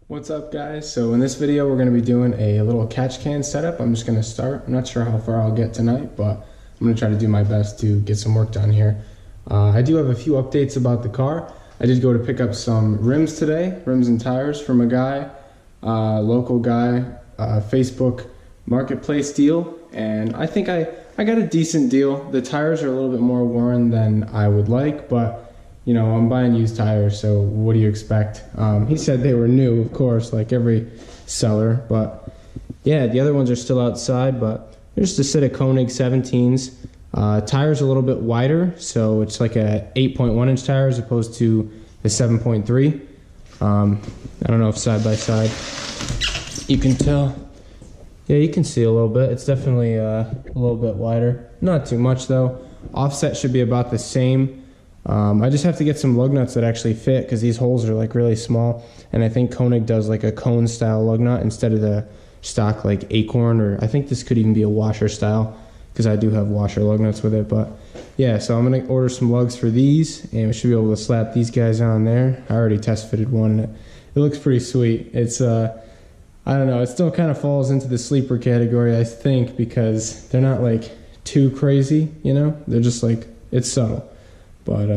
What's up, guys? So in this video we're going to be doing a little catch can setup. I'm just going to start. I'm not sure how far I'll get tonight, but I'm going to try to do my best to get some work done here. I do have a few updates about the car. I did go to pick up some rims today, rims and tires from a guy, local guy, Facebook marketplace deal, and I think I got a decent deal. The tires are a little bit more worn than I would like, but you know, I'm buying used tires, so what do you expect? He said they were new, of course, like every seller, but yeah, the other ones are still outside, but they're just a set of Koenig 17s. Tires a little bit wider, so it's like a 8.1 inch tire as opposed to the 7.3. I don't know if side by side you can tell. Yeah, you can see a little bit. It's definitely a little bit wider. Not too much though. Offset should be about the same. I just have to get some lug nuts that actually fit because these holes are like really small, and I think Koenig does like a cone style lug nut instead of the stock like acorn, or I think this could even be a washer style because I do have washer lug nuts with it. But yeah, so I'm gonna order some lugs for these, and we should be able to slap these guys on there. I already test fitted one, and it looks pretty sweet. It's I don't know, it still kind of falls into the sleeper category, I think, because they're not like too crazy, you know, they're just like, it's subtle. But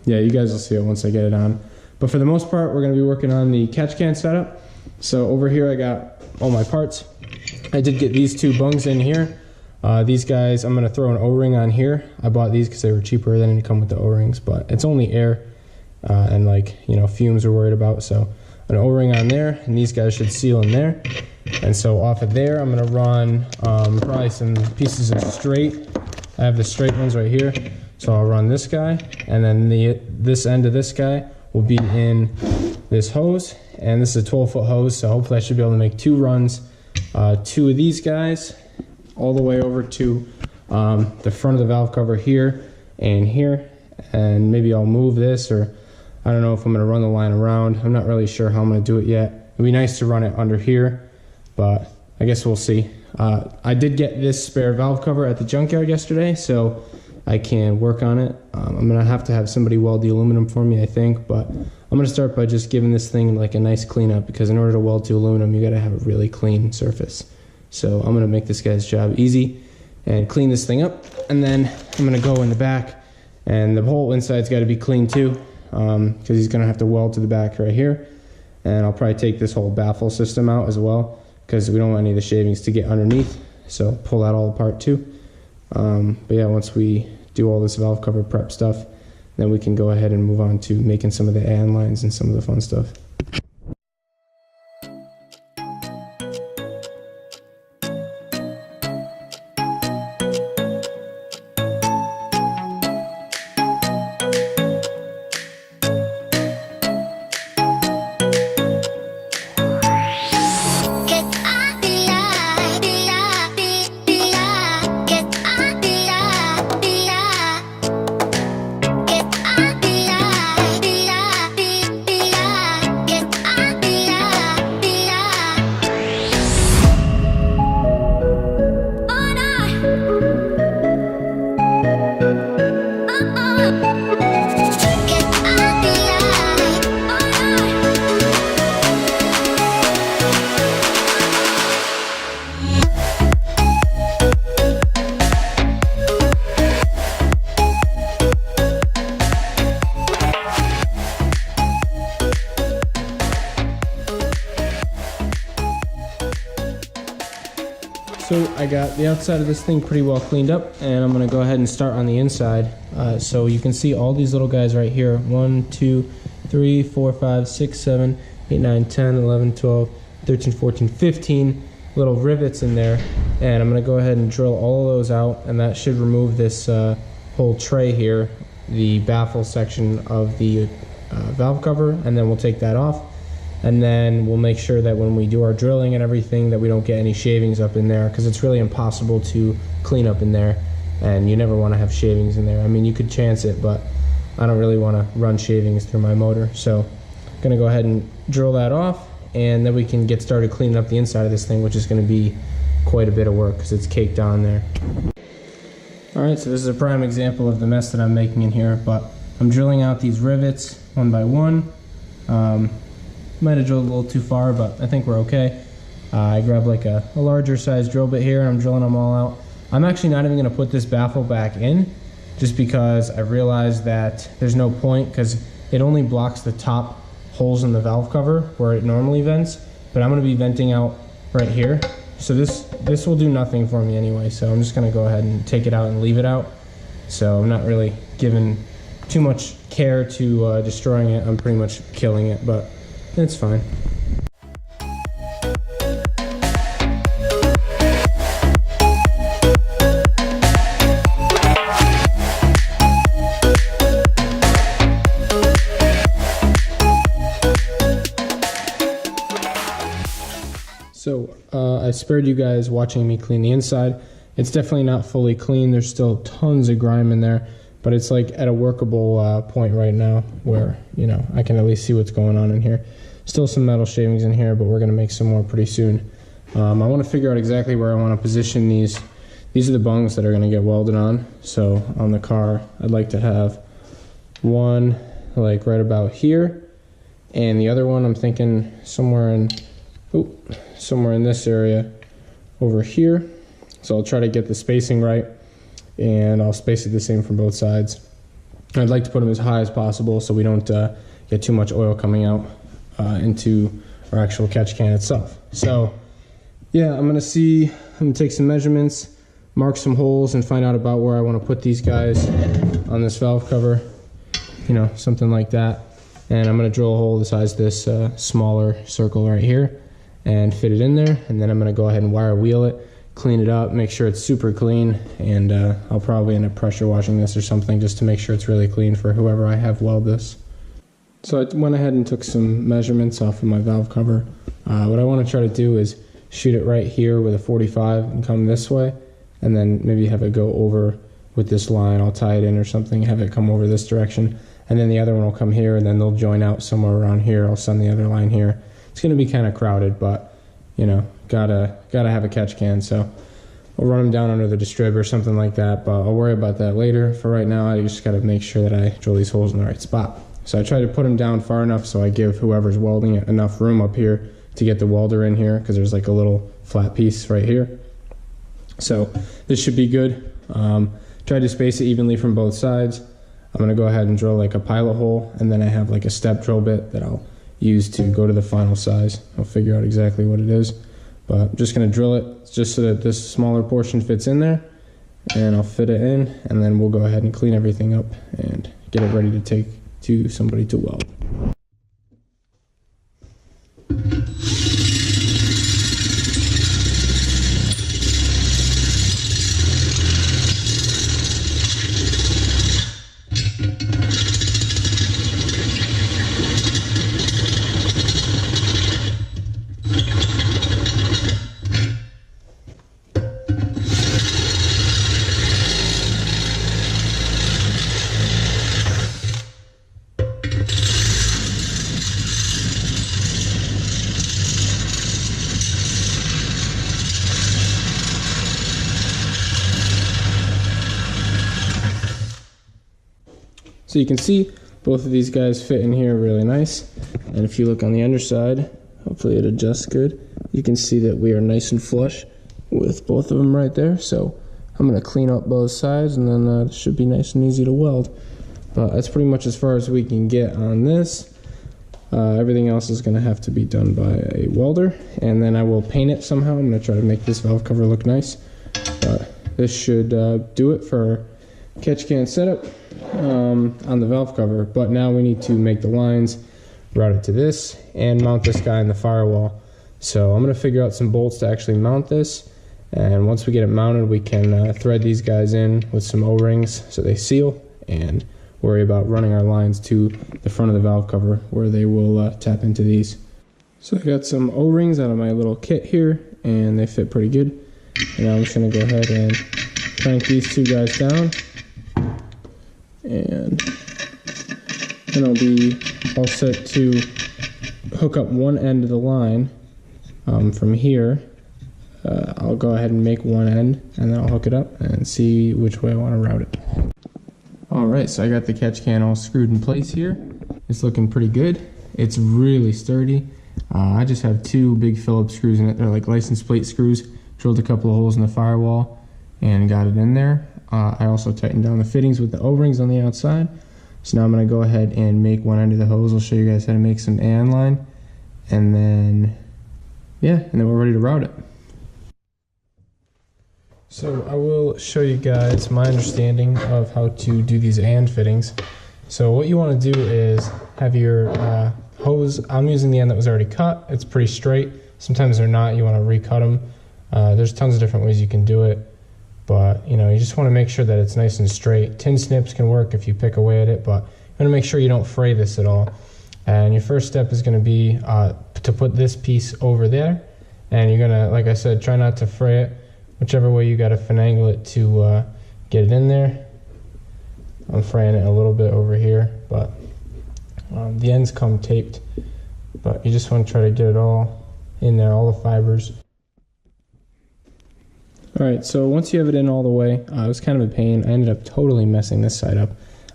yeah, you guys will see it once I get it on. But for the most part, we're going to be working on the catch can setup. So over here, I got all my parts. I did get these two bungs in here. These guys, I'm going to throw an O-ring on here. I bought these because they were cheaper. They didn't come with the O-rings, but it's only air and like, you know, fumes we're worried about. So an O-ring on there, and these guys should seal in there. And so off of there, I'm going to run probably some pieces of straight. I have the straight ones right here. So I'll run this guy, and then this end of this guy will be in this hose, and this is a 12-foot hose, so hopefully I should be able to make two runs, two of these guys, all the way over to the front of the valve cover here, and maybe I'll move this, or I don't know if I'm going to run the line around. I'm not really sure how I'm going to do it yet. It'd be nice to run it under here, but I guess we'll see. I did get this spare valve cover at the junkyard yesterday, so I can work on it. I'm gonna have to have somebody weld the aluminum for me, I think, but I'm gonna start by just giving this thing like a nice cleanup, because in order to weld to aluminum, you gotta have a really clean surface. So I'm gonna make this guy's job easy and clean this thing up, and then I'm gonna go in the back, and the whole inside's gotta be clean too, because he's gonna have to weld to the back right here, and I'll probably take this whole baffle system out as well, because we don't want any of the shavings to get underneath, so pull that all apart too. But yeah, once we do all this valve cover prep stuff, then we can go ahead and move on to making some of the AN lines and some of the fun stuff. So I got the outside of this thing pretty well cleaned up, and I'm going to go ahead and start on the inside. So you can see all these little guys right here. 1, 2, 3, 4, 5, 6, 7, 8, 9, 10, 11, 12, 13, 14, 15 little rivets in there. And I'm going to go ahead and drill all of those out, and that should remove this whole tray here, the baffle section of the valve cover, and then we'll take that off. And then we'll make sure that when we do our drilling and everything that we don't get any shavings up in there, because it's really impossible to clean up in there, and you never want to have shavings in there. I mean, you could chance it, but I don't really want to run shavings through my motor. So I'm going to go ahead and drill that off, and then we can get started cleaning up the inside of this thing, which is going to be quite a bit of work because it's caked on there. Alright, so this is a prime example of the mess that I'm making in here, but I'm drilling out these rivets one by one. might have drilled a little too far, but I think we're okay. I grabbed like a larger size drill bit here, and I'm drilling them all out. I'm actually not even going to put this baffle back in, just because I realized that there's no point, because it only blocks the top holes in the valve cover where it normally vents, but I'm going to be venting out right here. So this will do nothing for me anyway, so I'm just going to go ahead and take it out and leave it out. So I'm not really giving too much care to destroying it. I'm pretty much killing it, but it's fine. So I spared you guys watching me clean the inside. It's definitely not fully clean. There's still tons of grime in there, but it's like at a workable point right now where, you know, I can at least see what's going on in here. Still some metal shavings in here, but we're gonna make some more pretty soon. I wanna figure out exactly where I wanna position these. These are the bungs that are gonna get welded on. So on the car, I'd like to have one like right about here, and the other one I'm thinking somewhere in this area over here. So I'll try to get the spacing right, and I'll space it the same from both sides. I'd like to put them as high as possible so we don't get too much oil coming out into our actual catch can itself. So yeah, I'm gonna take some measurements, mark some holes, and find out about where I want to put these guys on this valve cover, you know, something like that. And I'm gonna drill a hole the size of this smaller circle right here and fit it in there, and then I'm gonna go ahead and wire wheel it, clean it up, make sure it's super clean, and I'll probably end up pressure washing this or something just to make sure it's really clean for whoever I have weld this. So I went ahead and took some measurements off of my valve cover. What I want to try to do is shoot it right here with a 45 and come this way, and then maybe have it go over with this line. I'll tie it in or something, have it come over this direction, and then the other one will come here, and then they'll join out somewhere around here. I'll send the other line here. It's going to be kind of crowded, but you know, gotta have a catch can, so I'll run them down under the distrib or something like that, but I'll worry about that later. For right now, I just gotta make sure that I drill these holes in the right spot. So I try to put them down far enough so I give whoever's welding it enough room up here to get the welder in here, because there's like a little flat piece right here. So this should be good. Try to space it evenly from both sides. I'm gonna go ahead and drill like a pilot hole, and then I have like a step drill bit that I'll use to go to the final size. I'll figure out exactly what it is, but I'm just gonna drill it just so that this smaller portion fits in there, and I'll fit it in, and then we'll go ahead and clean everything up and get it ready to take to somebody to weld. So you can see both of these guys fit in here really nice. And if you look on the underside, hopefully it adjusts good. You can see that we are nice and flush with both of them right there. So I'm gonna clean up both sides, and then it should be nice and easy to weld. But that's pretty much as far as we can get on this. Everything else is gonna have to be done by a welder, and then I will paint it somehow. I'm gonna try to make this valve cover look nice. This should do it for catch can setup on the valve cover. But now we need to make the lines, route it to this, and mount this guy in the firewall. So I'm gonna figure out some bolts to actually mount this, and once we get it mounted, we can thread these guys in with some O-rings so they seal, and worry about running our lines to the front of the valve cover where they will tap into these. So I got some O-rings out of my little kit here, and they fit pretty good. And now I'm just gonna go ahead and crank these two guys down, and then I'll be all set to hook up one end of the line from here. I'll go ahead and make one end, and then I'll hook it up and see which way I want to route it. Alright, so I got the catch can all screwed in place here. It's looking pretty good. It's really sturdy. I just have 2 big Phillips screws in it. They're like license plate screws. Drilled a couple of holes in the firewall and got it in there. I also tightened down the fittings with the O-rings on the outside. So now I'm going to go ahead and make one end of the hose. I'll show you guys how to make some AN line. And then, yeah, and then we're ready to route it. So I will show you guys my understanding of how to do these AN fittings. So what you want to do is have your hose. I'm using the end that was already cut. It's pretty straight. Sometimes they're not. You want to recut them. There's tons of different ways you can do it. But, you know, you just want to make sure that it's nice and straight. Tin snips can work if you pick away at it, but you want to make sure you don't fray this at all. And your first step is going to be to put this piece over there. And you're going to, like I said, try not to fray it. Whichever way you got to finagle it to get it in there. I'm fraying it a little bit over here, but the ends come taped. But you just want to try to get it all in there, all the fibers. Alright, so once you have it in all the way, it was kind of a pain. I ended up totally messing this side up.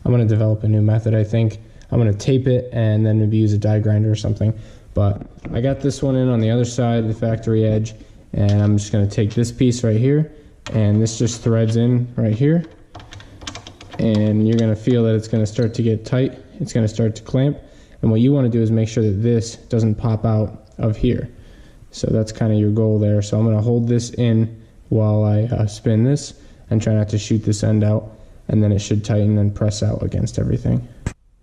I'm going to develop a new method, I think. I'm going to tape it and then maybe use a die grinder or something. But I got this one in on the other side, the factory edge, and I'm just going to take this piece right here, and this just threads in right here. And you're going to feel that it's going to start to get tight. It's going to start to clamp. And what you want to do is make sure that this doesn't pop out of here. So that's kind of your goal there. So I'm going to hold this in while I spin this and try not to shoot this end out, and then it should tighten and press out against everything.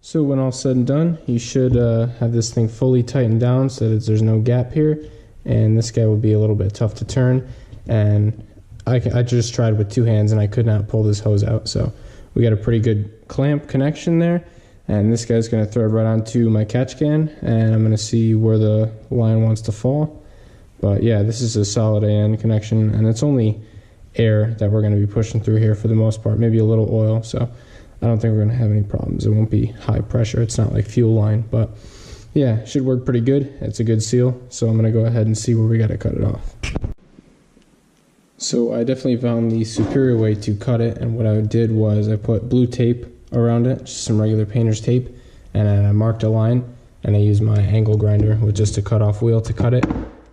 So when all said and done, you should have this thing fully tightened down so that there's no gap here, and this guy will be a little bit tough to turn. And I just tried with 2 hands and I could not pull this hose out, so we got a pretty good clamp connection there, and this guy's going to thread right onto my catch can, and I'm going to see where the line wants to fall. But yeah, this is a solid AN connection, and it's only air that we're going to be pushing through here for the most part, maybe a little oil, so I don't think we're going to have any problems. It won't be high pressure. It's not like fuel line, but yeah, it should work pretty good. It's a good seal, so I'm going to go ahead and see where we got to cut it off. So I definitely found the superior way to cut it, and what I did was I put blue tape around it, just some regular painter's tape, and then I marked a line, and I used my angle grinder with just a cut-off wheel to cut it.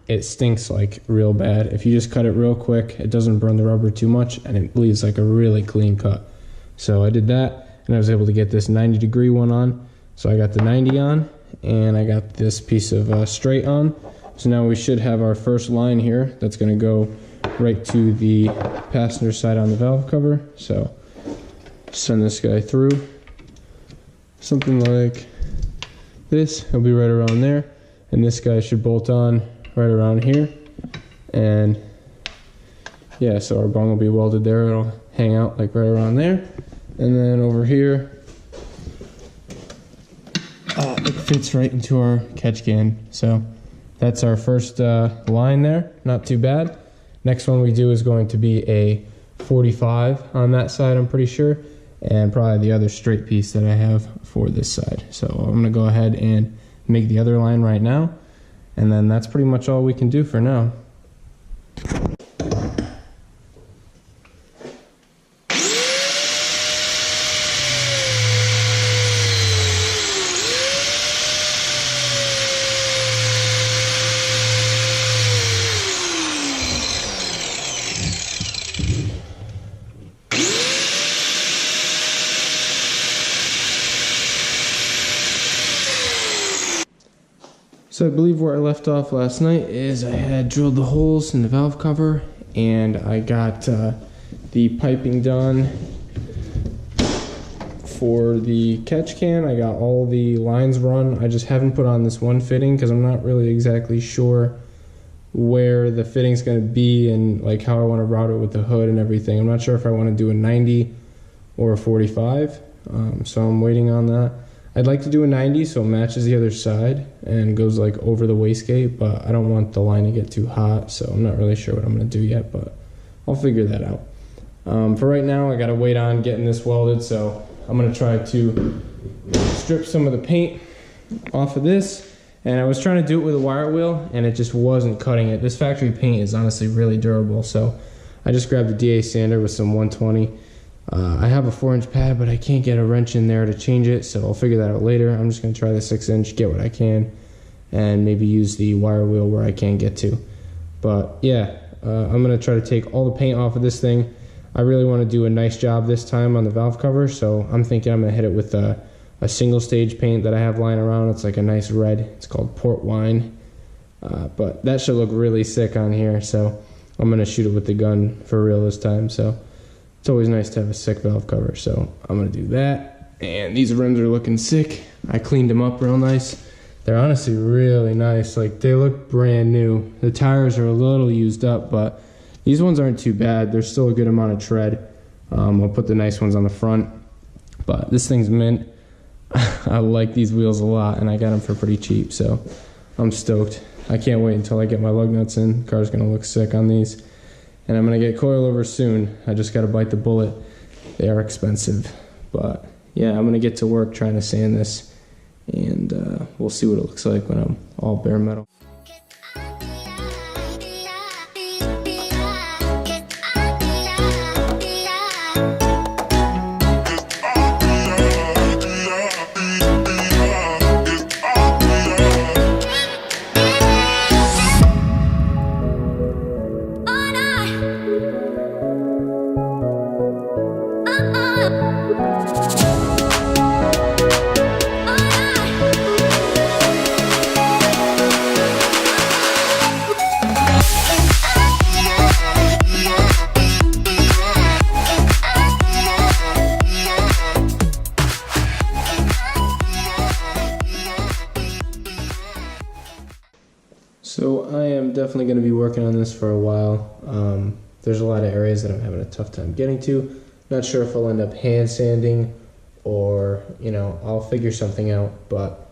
It stinks like real bad. If you just cut it real quick, it doesn't burn the rubber too much, and it leaves like a really clean cut. So I did that, and I was able to get this 90-degree one on. So I got the 90 on, and I got this piece of straight on. So now we should have our first line here that's going to go right to the passenger side on the valve cover. So send this guy through. Something like this. It'll be right around there, and this guy should bolt on right around here. And yeah, so our bung will be welded there. It'll hang out like right around there, and then over here it fits right into our catch can. So that's our first line there. Not too bad. Next one we do is going to be a 45 on that side, I'm pretty sure, and probably the other straight piece that I have for this side. So I'm going to go ahead and make the other line right now, and then that's pretty much all we can do for now. So I believe where I left off last night is I had drilled the holes in the valve cover, and I got the piping done for the catch can. I got all the lines run. I just haven't put on this one fitting because I'm not really exactly sure where the fitting's going to be and like how I want to route it with the hood and everything. I'm not sure if I want to do a 90 or a 45, so I'm waiting on that. I'd like to do a 90 so it matches the other side and goes like over the wastegate, but I don't want the line to get too hot, so I'm not really sure what I'm going to do yet, but I'll figure that out. For right now, I got to wait on getting this welded, so I'm going to try to strip some of the paint off of this. And I was trying to do it with a wire wheel, and it just wasn't cutting it. This factory paint is honestly really durable, so I just grabbed a DA sander with some 120 I have a 4-inch pad, but I can't get a wrench in there to change it, so I'll figure that out later. I'm just going to try the 6-inch, get what I can, and maybe use the wire wheel where I can get to. But yeah, I'm going to try to take all the paint off of this thing. I really want to do a nice job this time on the valve cover, so I'm thinking I'm going to hit it with a single stage paint that I have lying around. It's like a nice red. It's called Port Wine. But that should look really sick on here, so I'm going to shoot it with the gun for real this time. So it's always nice to have a sick valve cover, so I'm going to do that. And these rims are looking sick. I cleaned them up real nice. They're honestly really nice. Like, they look brand new. The tires are a little used up, but these ones aren't too bad. There's still a good amount of tread. I'll put the nice ones on the front, but this thing's mint. I like these wheels a lot, and I got them for pretty cheap, so I'm stoked. I can't wait until I get my lug nuts in. The car's gonna look sick on these. And I'm gonna get coilovers soon. I just gotta bite the bullet. They are expensive, but yeah, I'm gonna get to work trying to sand this, and we'll see what it looks like when I'm all bare metal. So I am definitely going to be working on this for a while. There's a lot of areas that I'm having a tough time getting to. Not sure if I'll end up hand sanding or, you know, I'll figure something out. But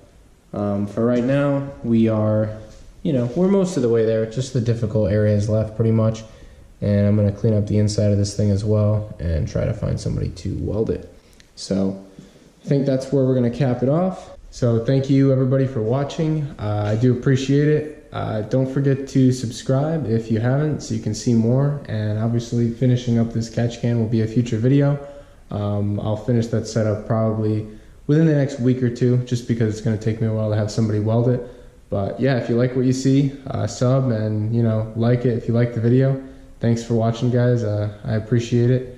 for right now, we are, you know, we're most of the way there. Just the difficult areas left pretty much. And I'm going to clean up the inside of this thing as well and try to find somebody to weld it. So I think that's where we're going to cap it off. So thank you everybody for watching. I do appreciate it. Don't forget to subscribe if you haven't, so you can see more. And obviously finishing up this catch can will be a future video. I'll finish that setup probably within the next week or two, just because it's going to take me a while to have somebody weld it. But yeah, if you like what you see, sub and, you know, like it if you like the video. Thanks for watching, guys. I appreciate it.